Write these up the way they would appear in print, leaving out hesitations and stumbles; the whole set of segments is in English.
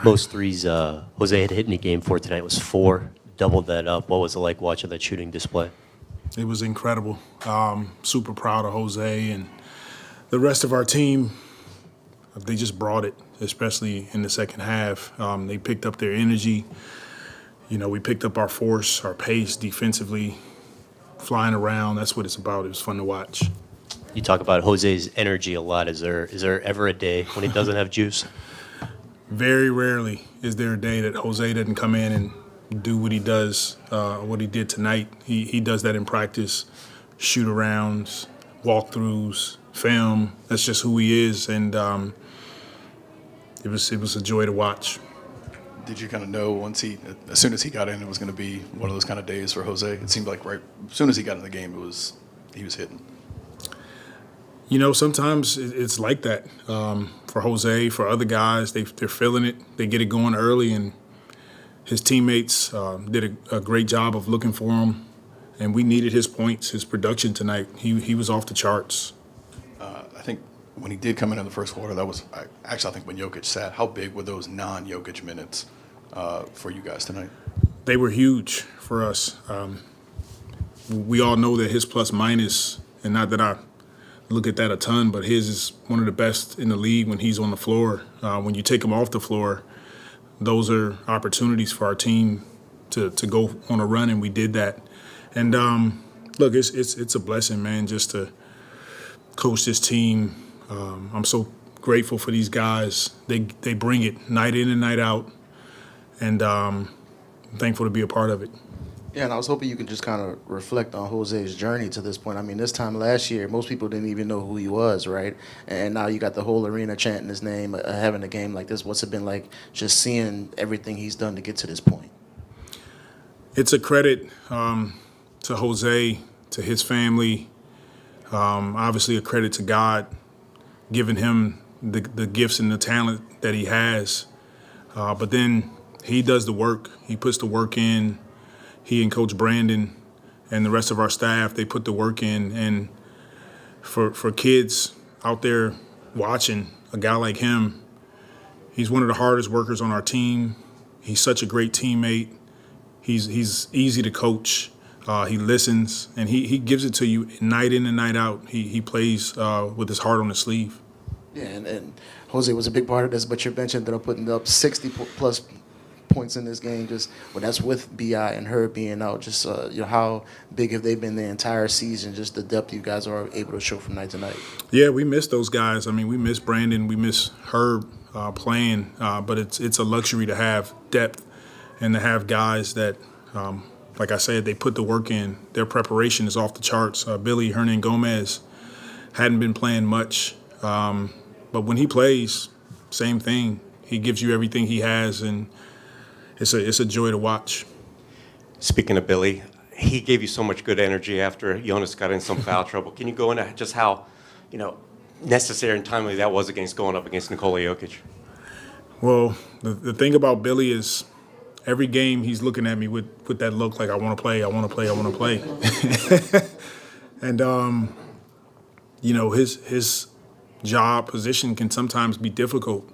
Most threes Jose had hit in the game for tonight was 4, doubled that up. What was it like watching that shooting display? It was incredible. Super proud of Jose and the rest of our team. They just brought it, especially in the second half. They picked up their energy. You know, we picked up our force, our pace defensively, flying around. That's what it's about. It was fun to watch. You talk about Jose's energy a lot. Is there ever a day when he doesn't have juice? Very rarely is there a day that Jose doesn't come in and do what he does, what he did tonight. He does that in practice, shoot-arounds, walkthroughs, film. That's just who he is, and it was a joy to watch. Did you kind of know as soon as he got in, it was going to be one of those kind of days for Jose? It seemed like right as soon as he got in the game, he was hitting. You know, sometimes it's like that. For Jose, for other guys, they're feeling it. They get it going early, and his teammates did a great job of looking for him. And we needed his points, his production tonight. He was off the charts. I think when he did come in the first quarter, I think when Jokic sat, how big were those non-Jokic minutes for you guys tonight? They were huge for us. We all know that his plus minus, and not that I look at that a ton, but his is one of the best in the league when he's on the floor. When you take him off the floor, those are opportunities for our team to go on a run, and we did that. And look, it's a blessing, man, just to coach this team. I'm so grateful for these guys. They bring it night in and night out, and I'm thankful to be a part of it. Yeah, and I was hoping you could just kind of reflect on Jose's journey to this point. I mean, this time last year, most people didn't even know who he was, right? And now you got the whole arena chanting his name, having a game like this. What's it been like just seeing everything he's done to get to this point? It's a credit to Jose, to his family, obviously a credit to God, giving him the gifts and the talent that he has. But then he does the work. He puts the work in. He and Coach Brandon and the rest of our staff, they put the work in. And for kids out there watching, a guy like him, he's one of the hardest workers on our team. He's such a great teammate. He's easy to coach. He listens, and he gives it to you night in and night out. He plays with his heart on his sleeve. Yeah, and Jose was a big part of this, but you mentioned that I'm putting up 60-plus points in this game. That's with B.I. and Herb being out. Just how big have they been the entire season? Just the depth you guys are able to show from night to night. Yeah, we miss those guys. I mean, we miss Brandon, we miss Herb playing, but it's a luxury to have depth and to have guys that, like I said, they put the work in. Their preparation is off the charts. Billy Hernangomez hadn't been playing much, but when he plays, same thing. He gives you everything he has, and it's a joy to watch. Speaking of Billy, he gave you so much good energy after Jonas got in some foul trouble. Can you go into just how, necessary and timely that was going up against Nikola Jokic? Well, the thing about Billy is every game he's looking at me with that look like I want to play, I want to play, I want to play. And his job position can sometimes be difficult.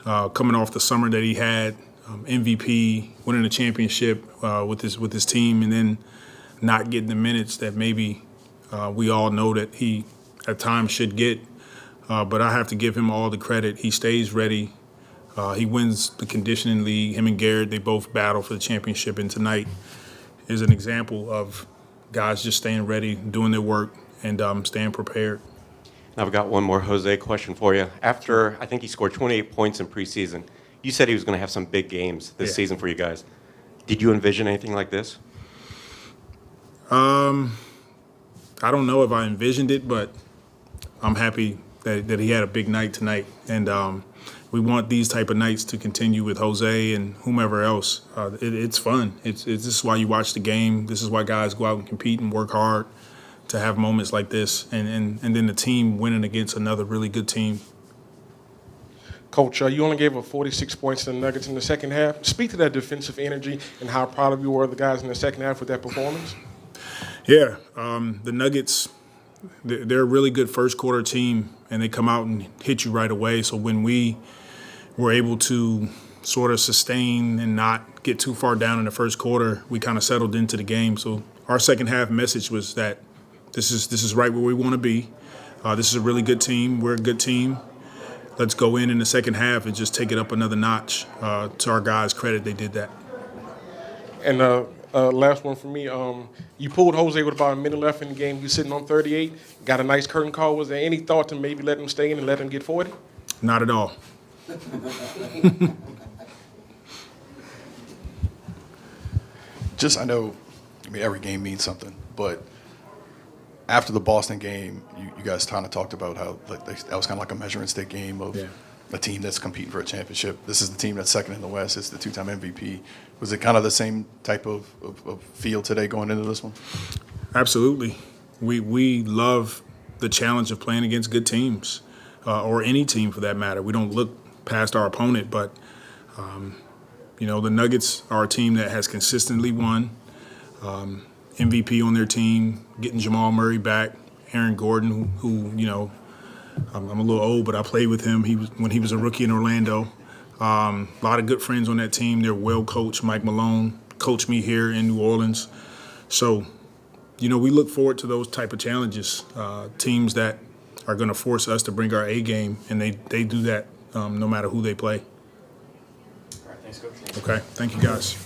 Coming off the summer that he had, MVP, winning a championship with his team, and then not getting the minutes that maybe we all know that he at times should get. But I have to give him all the credit. He stays ready. He wins the conditioning league. Him and Garrett, they both battle for the championship. And tonight is an example of guys just staying ready, doing their work, and staying prepared. I've got one more Jose question for you. After, I think he scored 28 points in preseason, you said he was going to have some big games this season for you guys. Did you envision anything like this? I don't know if I envisioned it, but I'm happy that he had a big night tonight. And we want these type of nights to continue with Jose and whomever else. It's fun. This is why you watch the game. This is why guys go out and compete and work hard to have moments like this. And then the team winning against another really good team. Coach, you only gave up 46 points to the Nuggets in the second half. Speak to that defensive energy and how proud of you were of the guys in the second half with that performance. Yeah, the Nuggets, they're a really good first quarter team, and they come out and hit you right away. So when we were able to sort of sustain and not get too far down in the first quarter, we kind of settled into the game. So our second half message was that this is right where we want to be. This is a really good team. We're a good team. Let's go in the second half and just take it up another notch. To our guys' credit, they did that. And last one for me. You pulled Jose with about a minute left in the game. You're sitting on 38. Got a nice curtain call. Was there any thought to maybe let him stay in and let him get 40? Not at all. I know, every game means something, but after the Boston game, you guys kind of talked about how that was kind of like a measuring stick game of a team that's competing for a championship. This is the team that's second in the West. It's the two-time MVP. Was it kind of the same type of feel today going into this one? Absolutely. We love the challenge of playing against good teams, or any team for that matter. We don't look past our opponent, but the Nuggets are a team that has consistently won. MVP on their team, getting Jamal Murray back, Aaron Gordon, who I'm a little old, but I played with him when he was a rookie in Orlando. A lot of good friends on that team. They're well coached. Mike Malone coached me here in New Orleans. So, we look forward to those type of challenges, teams that are going to force us to bring our A game, and they do that no matter who they play. All right, thanks, Coach. Okay, thank you, guys.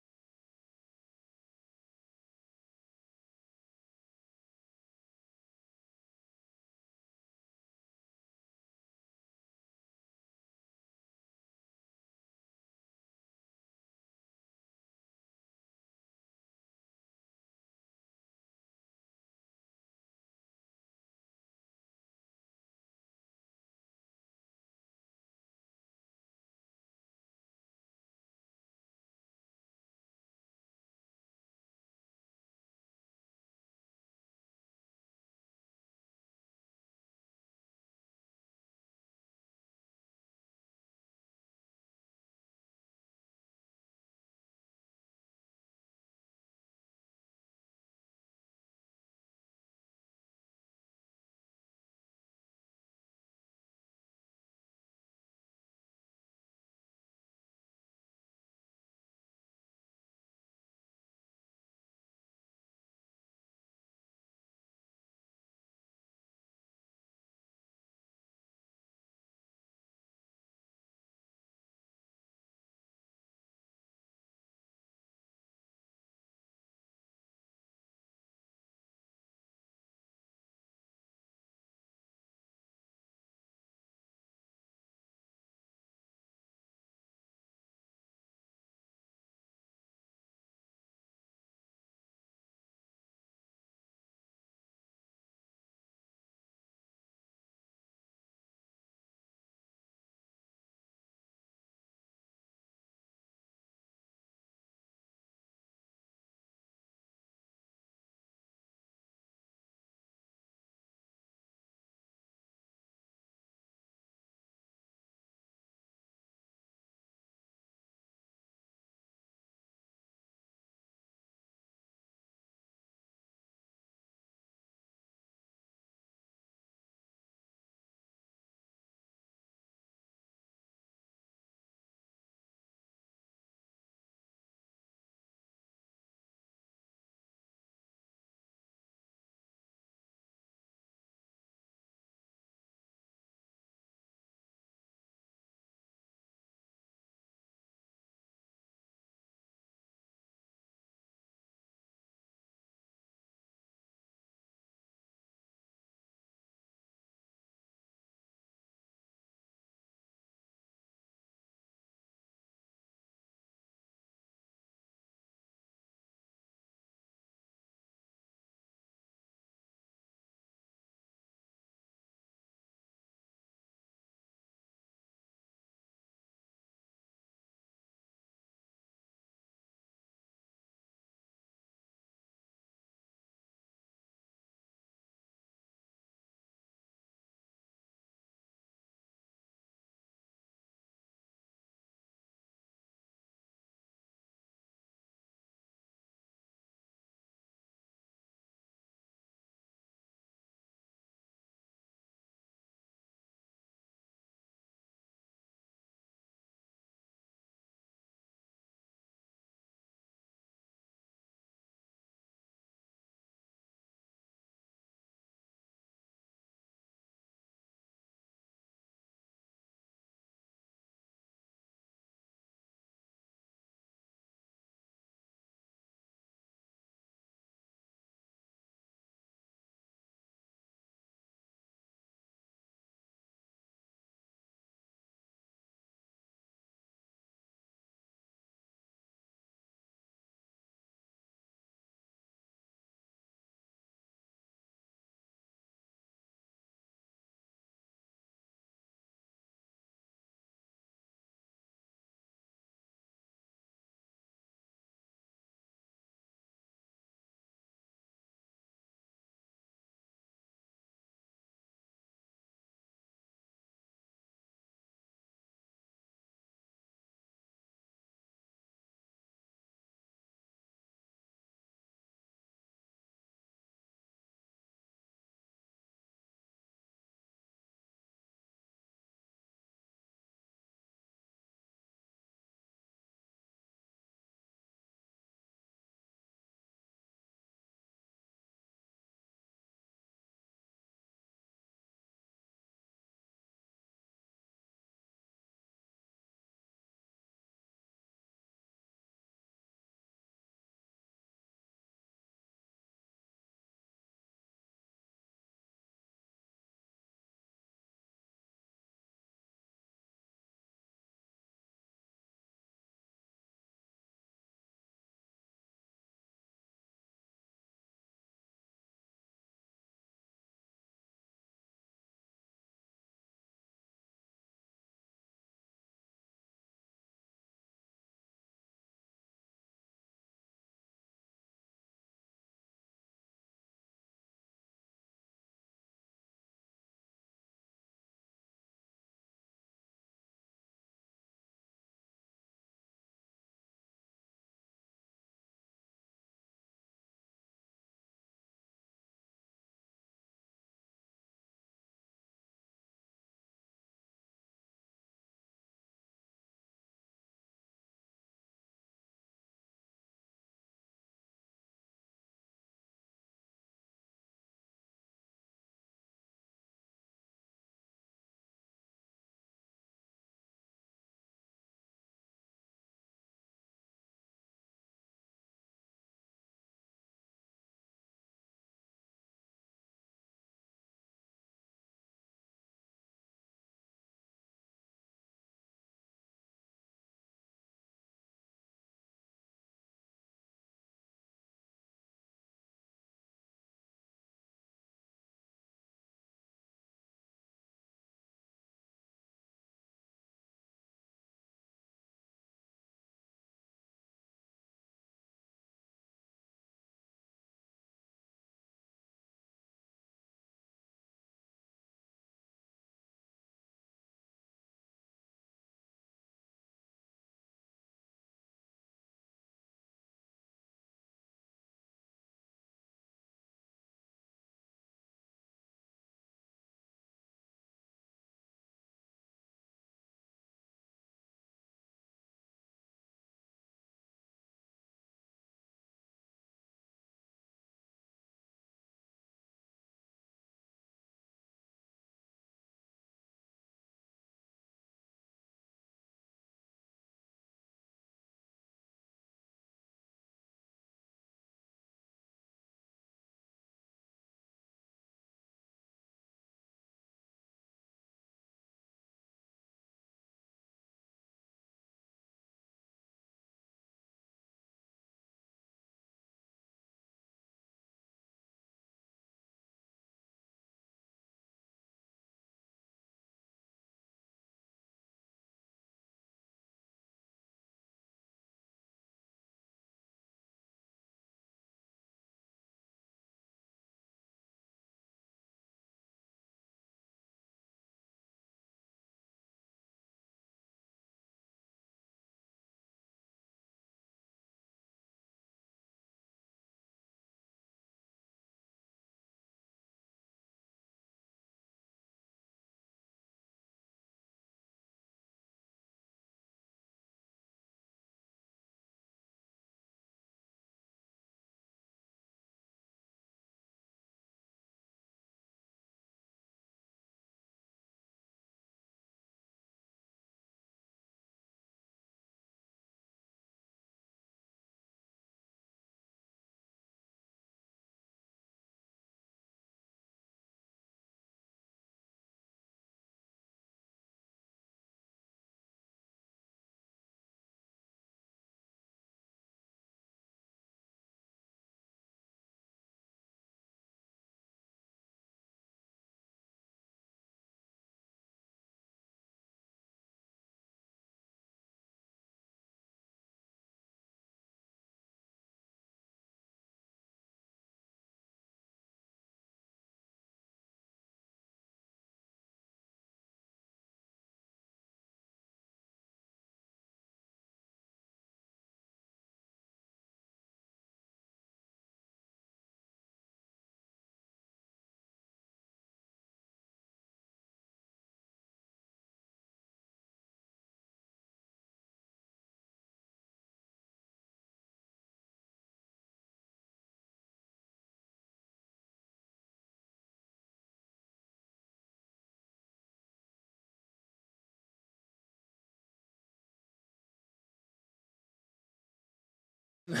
Yeah,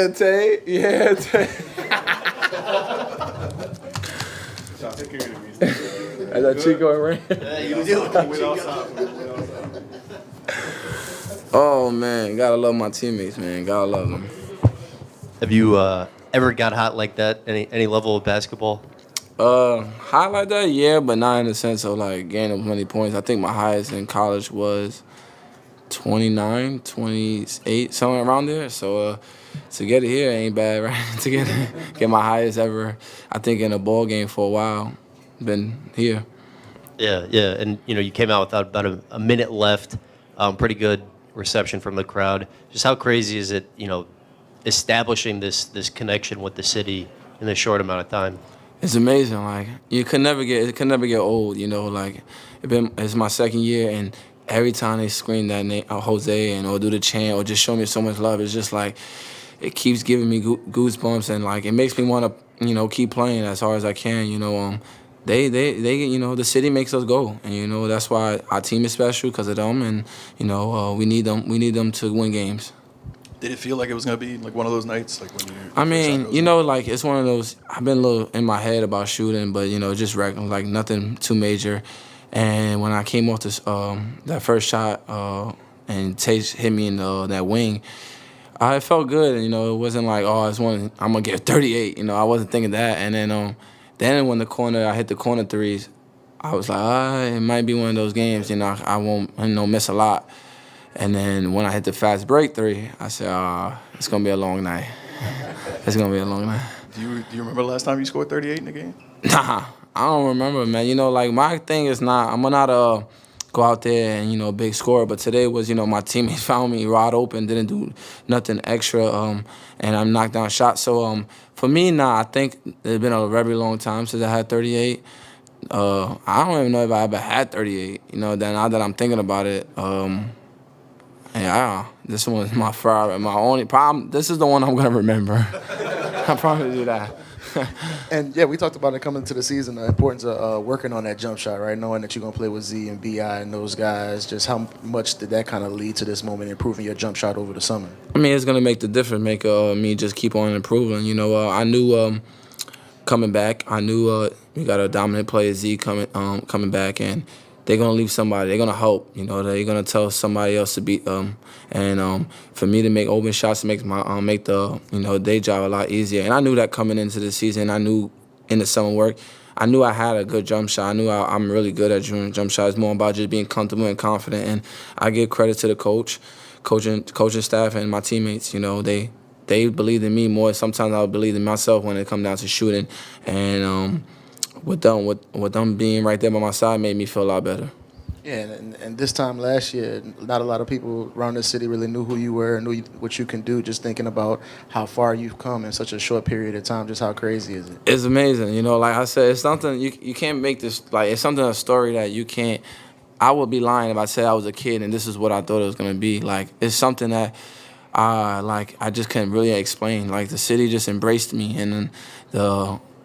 Tay. Yeah, Tay. I got Chico and Ray. Oh, man. Gotta love my teammates, man. Gotta love them. Have you ever got hot like that? Any level of basketball? High like that, yeah, but not in the sense of like gaining many points. I think my highest in college was 29, 28, somewhere around there. So to get it here ain't bad, right? To get my highest ever, I think, in a ball game for a while. Been here. Yeah, and you came out with about a minute left. Pretty good reception from the crowd. Just how crazy is it, establishing this connection with the city in this short amount of time? It's amazing. Like it can never get old. Like it's my second year, and every time they scream that name, Jose, or do the chant, or just show me so much love, it's just like it keeps giving me goosebumps, and like it makes me want to keep playing as hard as I can. They the city makes us go, and that's why our team is special because of them, and we need them to win games. Did it feel like it was going to be like one of those nights? Like when like it's one of those, I've been a little in my head about shooting, but, just regular, like nothing too major. And when I came off this, that first shot and Tate hit me in that wing, it felt good. And, it wasn't like, I'm going to get 38. I wasn't thinking that. And then when I hit the corner threes, I was like, it might be one of those games, I won't miss a lot. And then when I hit the fast break three, I said, it's going to be a long night. It's going to be a long night. Do you remember the last time you scored 38 in a game? Nah, I don't remember, man. Like my thing is I'm not go out there and, big scorer. But today was, my teammates found me wide open, didn't do nothing extra, and I knocked down shots. So for me, I think it's been a very long time since I had 38. I don't even know if I ever had 38, now that I'm thinking about it. Yeah, this one's my favorite. My only problem, this is the one I'm going to remember. I promise you that. And, yeah, we talked about it coming into the season, the importance of working on that jump shot, right? Knowing that you're going to play with Z and B.I. and those guys. Just how much did that kind of lead to this moment, improving your jump shot over the summer? It's going to make the difference, make me just keep on improving. I knew coming back, we got a dominant player, Z, coming back, and they're going to leave somebody. They're going to help. They're going to tell somebody else to beat them. And for me to make open shots makes make the day job a lot easier. And I knew that coming into the season. I knew in the summer work, I knew I had a good jump shot. I knew I'm really good at jump shots. It's more about just being comfortable and confident. And I give credit to the coaching staff, and my teammates. They believed in me more. Sometimes I believe in myself when it comes down to shooting. And with them being right there by my side made me feel a lot better. Yeah, and this time last year, not a lot of people around the city really knew who you were and knew what you can do. Just thinking about how far you've come in such a short period of time, just how crazy is it? It's amazing. Like I said, it's something you can't make this, like it's a story that you can't. I would be lying if I said I was a kid and this is what I thought it was going to be. Like it's something that I just couldn't really explain. Like the city just embraced me, and then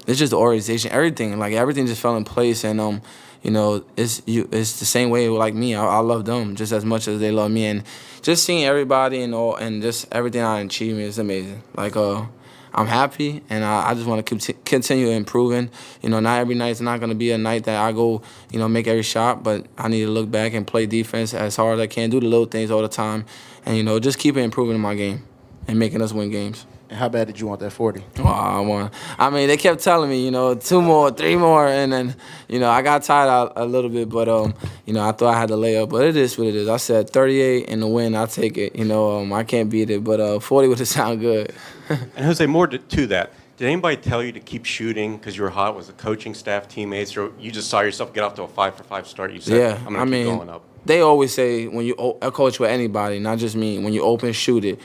it's just the organization, everything. Like everything just fell in place, and it's the same way like me. I love them just as much as they love me, and just seeing everybody and just everything I achieved is amazing. Like I'm happy, and I just want to continue improving. Not every night's not going to be a night that I go, make every shot, but I need to look back and play defense as hard as I can, do the little things all the time, and just keep improving in my game and making us win games. And how bad did you want that 40? They kept telling me, 2 more, 3 more, and then, I got tired out a little bit, but, I thought I had to lay up. But it is what it is. I said 38 in the win, I'll take it. I can't beat it, but 40 would have sounded good. And Jose, more to that, did anybody tell you to keep shooting because you were hot? Was the coaching staff, teammates, or you just saw yourself get off to a 5-for-5 start? You said, I'm going to keep going up. They always say when you coach with anybody, not just me, when you open, shoot it,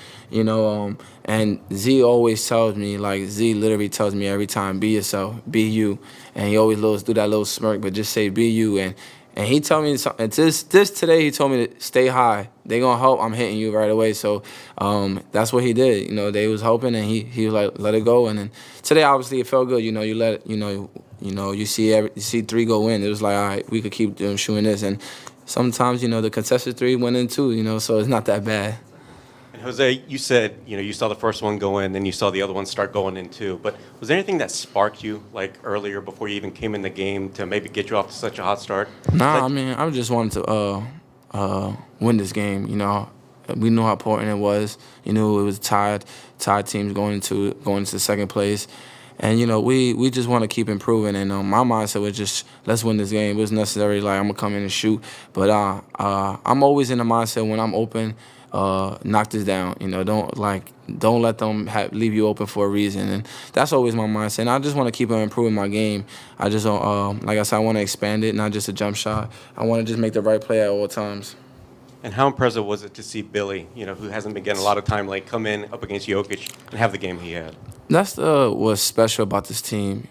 and Z always tells me, like Z literally tells me every time, be yourself, be you, and he always do that little smirk, but just say be you, and he told me something. This today he told me to stay high. They gonna help. I'm hitting you right away. So that's what he did. They was helping, and he was like, let it go. And then today obviously it felt good. You let it. You see 3 go in. It was like, all right, we could keep doing shooting this, and sometimes, the contested three went in too, so it's not that bad. And Jose, you said, you saw the first one go in, then you saw the other one start going in too. But was there anything that sparked you, like earlier before you even came in the game, to maybe get you off to such a hot start? Nah, I just wanted to win this game. We knew how important it was. It was tied teams going into second place. And, we just want to keep improving. And my mindset was just, let's win this game. It was necessarily like, I'm going to come in and shoot. But I'm always in the mindset when I'm open, knock this down. Don't let them leave you open for a reason. And that's always my mindset. And I just want to keep improving my game. I just, like I said, I want to expand it, not just a jump shot. I want to just make the right play at all times. And how impressive was it to see Billy, who hasn't been getting a lot of time, come in up against Jokic and have the game he had? That's what's special about this team.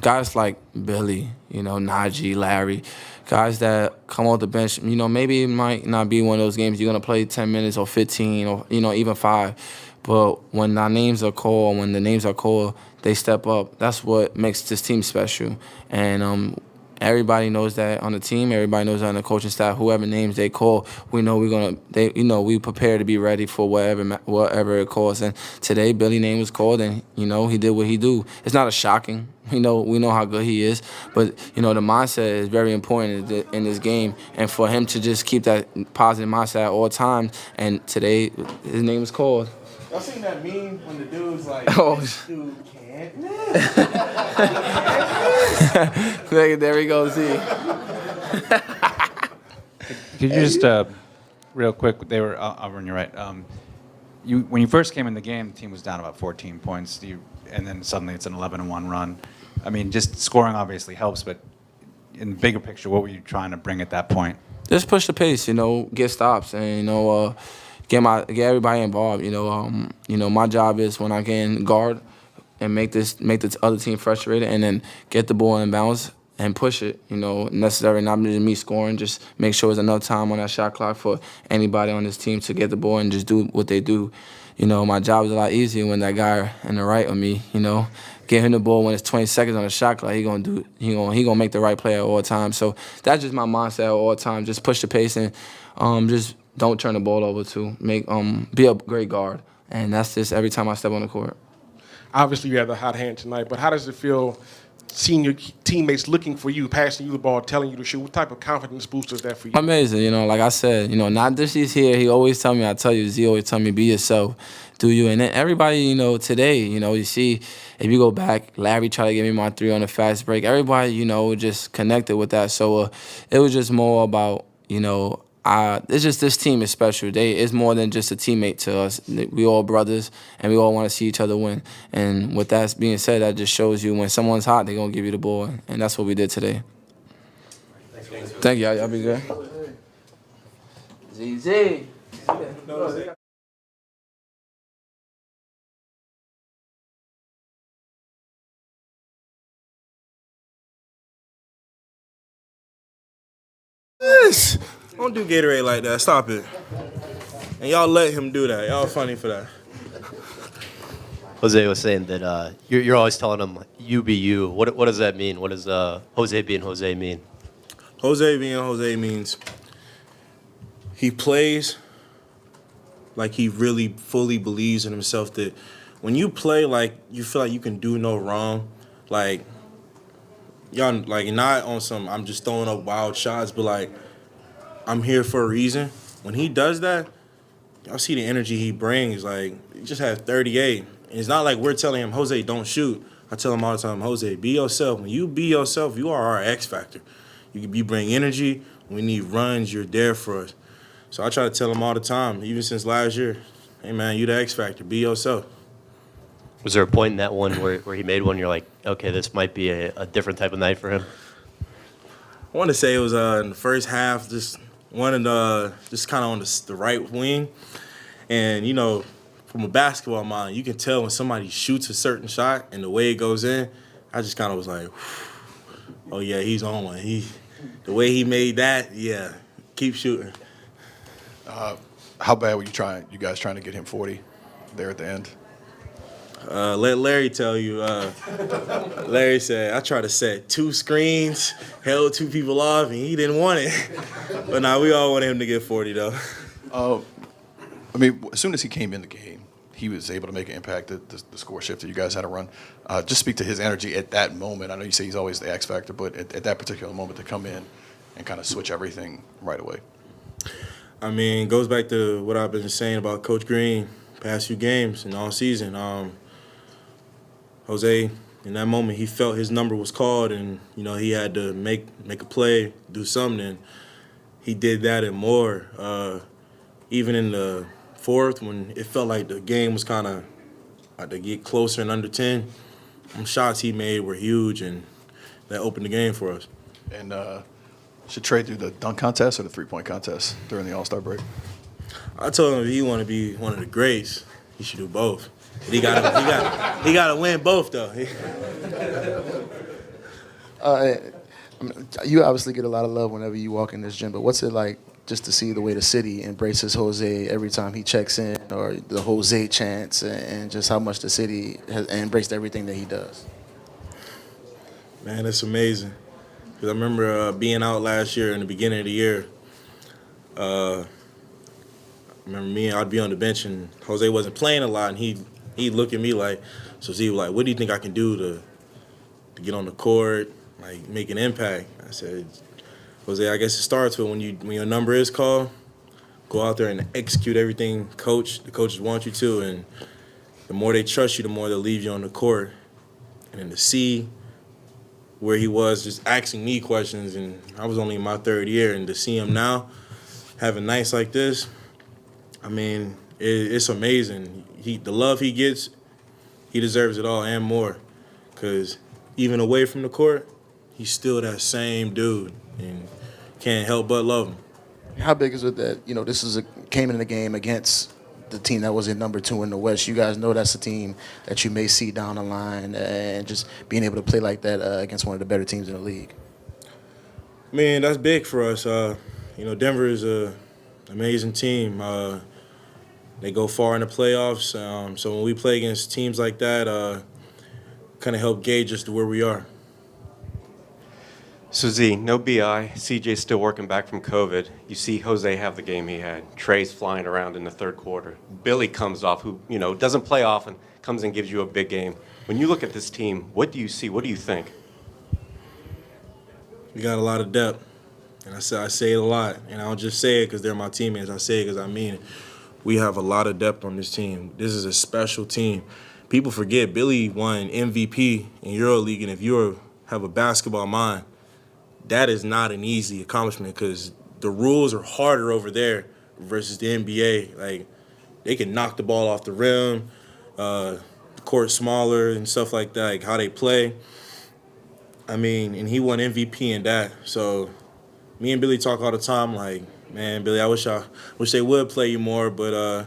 Guys like Billy, Naji, Larry, guys that come off the bench, maybe it might not be one of those games you're going to play 10 minutes or 15 or, even 5. But when our names are called, when the names are called, they step up. That's what makes this team special. And everybody knows that on the team. Everybody knows that on the coaching staff. Whoever names they call, we know we prepare to be ready for whatever it calls. And today, Billy's name was called, and he did what he do. It's not a shocking. We know how good he is, but the mindset is very important in this game. And for him to just keep that positive mindset at all times, and today his name was called. Y'all seen that meme when the dude's like, oh. This dude can't? There he goes. Could you just, real quick, Auburn, you're right. When you first came in the game, the team was down about 14 points, and then suddenly it's an 11-1 run. I mean, just scoring obviously helps, but in the bigger picture, what were you trying to bring at that point? Just push the pace, get stops, and get everybody involved. My job is when I can guard and make the other team frustrated, and then get the ball in bounds and push it. Necessarily not just me scoring, just make sure there's enough time on that shot clock for anybody on this team to get the ball and just do what they do. My job is a lot easier when that guy on the right of me, get him the ball when it's 20 seconds on the shot clock. He gonna make the right play at all times. So that's just my mindset at all times. Just push the pace and just don't turn the ball over too. Be a great guard, and that's just every time I step on the court. Obviously, you had the hot hand tonight, but how does it feel seeing your teammates looking for you, passing you the ball, telling you to shoot? What type of confidence booster is that for you? Amazing. Like I said, not just he's here. He always tell me, he always tell me, be yourself, do you. And then everybody, today, you see, if you go back, Larry tried to give me my 3 on the fast break. Everybody, just connected with that. So it was just more about, it's just this team is special. It's more than just a teammate to us. We all brothers, and we all want to see each other win. And with that being said, that just shows you when someone's hot, they're going to give you the ball. And that's what we did today. Thank you. Y'all be good. ZZ. Yes. Don't do Gatorade like that. Stop it. And y'all let him do that. Y'all funny for that. Jose was saying that you're always telling him, you be you. What does that mean? What does Jose being Jose mean? Jose being Jose means he plays like he really fully believes in himself, that when you play like you feel like you can do no wrong, like y'all like not on some I'm just throwing up wild shots, but like I'm here for a reason. When he does that, y'all see the energy he brings. Like, he just had 38. And it's not like we're telling him, Jose, don't shoot. I tell him all the time, Jose, be yourself. When you be yourself, you are our X factor. You bring energy. When we need runs, you're there for us. So I try to tell him all the time, even since last year, hey, man, you the X factor. Be yourself. Was there a point in that one where he made one, you're like, okay, this might be a different type of night for him? I want to say it was in the first half, just kind of on the right wing. And, from a basketball mind, you can tell when somebody shoots a certain shot and the way it goes in, I just kind of was like, oh, yeah, he's on one. The way he made that, yeah, keep shooting. How bad were you guys trying to get him 40 there at the end? Let Larry tell you. Larry said, I tried to set 2 screens, held 2 people off, and he didn't want it. But nah, we all wanted him to get 40, though. I mean, as soon as he came in the game, he was able to make an impact. The score shift that you guys had to run. Just speak to his energy at that moment. I know you say he's always the X factor, but at that particular moment to come in and kind of switch everything right away. I mean, it goes back to what I've been saying about Coach Green past few games and all season. Jose, in that moment, he felt his number was called, and he had to make a play, do something. And he did that and more. Even in the fourth, when it felt like the game was kind of about to get closer and under 10, some shots he made were huge, and that opened the game for us. And should Trey do the dunk contest or the three-point contest during the All-Star break? I told him if he want to be one of the greats, he should do both. But he got to win both, though. You obviously get a lot of love whenever you walk in this gym, but what's it like just to see the way the city embraces Jose every time he checks in, or the Jose chants, and just how much the city has embraced everything that he does? Man, it's amazing. Because I remember being out last year in the beginning of the year. I remember I'd be on the bench and Jose wasn't playing a lot, and he'd look at me like, so Z was like, what do you think I can do to get on the court, like make an impact? I said, Jose, I guess it starts with when your number is called, go out there and execute everything the coaches want you to, and the more they trust you, the more they'll leave you on the court. And then to see where he was just asking me questions, and I was only in my 3rd year, and to see him now having nights like this, I mean, it's amazing. The love he gets, he deserves it all and more. Because even away from the court, he's still that same dude, and can't help but love him. How big is it that this came in the game against the team that was in number 2 in the West? You guys know that's a team that you may see down the line, and just being able to play like that against one of the better teams in the league. I mean, that's big for us. Denver is an amazing team. They go far in the playoffs. So when we play against teams like that, kind of help gauge us to where we are. So Z, no BI. CJ's still working back from COVID. You see Jose have the game he had. Trey's flying around in the 3rd quarter. Billy comes off, who doesn't play often, comes and gives you a big game. When you look at this team, what do you see? What do you think? We got a lot of depth, and I say it a lot, and I don't just say it because they're my teammates. I say it because I mean it. We have a lot of depth on this team. This is a special team. People forget Billy won MVP in EuroLeague, and if you have a basketball mind, that is not an easy accomplishment because the rules are harder over there versus the NBA. Like, they can knock the ball off the rim, the court's smaller and stuff like that, like how they play. I mean, and he won MVP in that. So me and Billy talk all the time like, man, Billy, I wish they would play you more, but,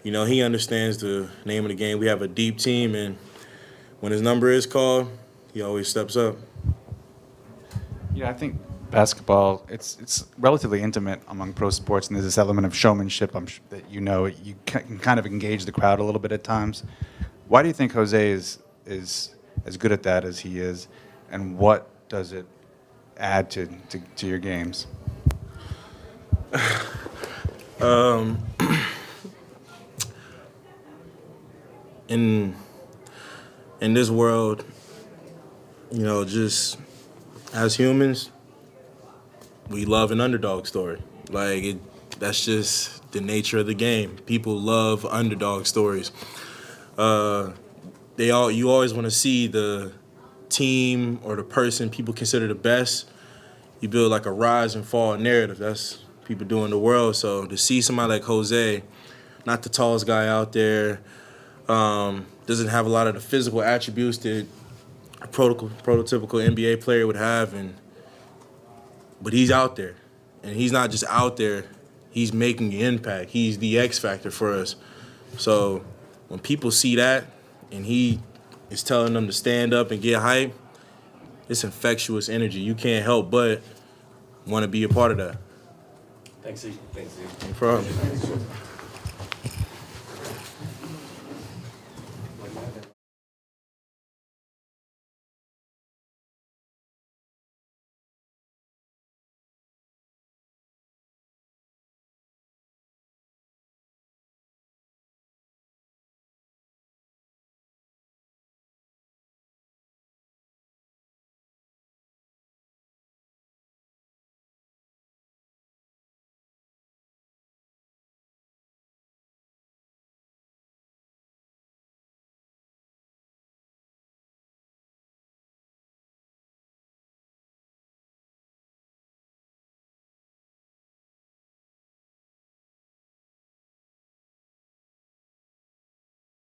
he understands the name of the game. We have a deep team, and when his number is called, he always steps up. Yeah, I think basketball, it's relatively intimate among pro sports, and there's this element of showmanship that you can kind of engage the crowd a little bit at times. Why do you think Jose is as good at that as he is, and what does it add to your games? In this world, just as humans, we love an underdog story. That's just the nature of the game. People love underdog stories. You always want to see the team or the person people consider the best. You build like a rise and fall narrative. That's what people do in the world. So to see somebody like Jose, not the tallest guy out there, doesn't have a lot of the physical attributes that a prototypical NBA player would have, but he's out there. And he's not just out there, he's making an impact. He's the X factor for us. So when people see that and he is telling them to stand up and get hype, it's infectious energy. You can't help but want to be a part of that. Thanks, Z. No problem.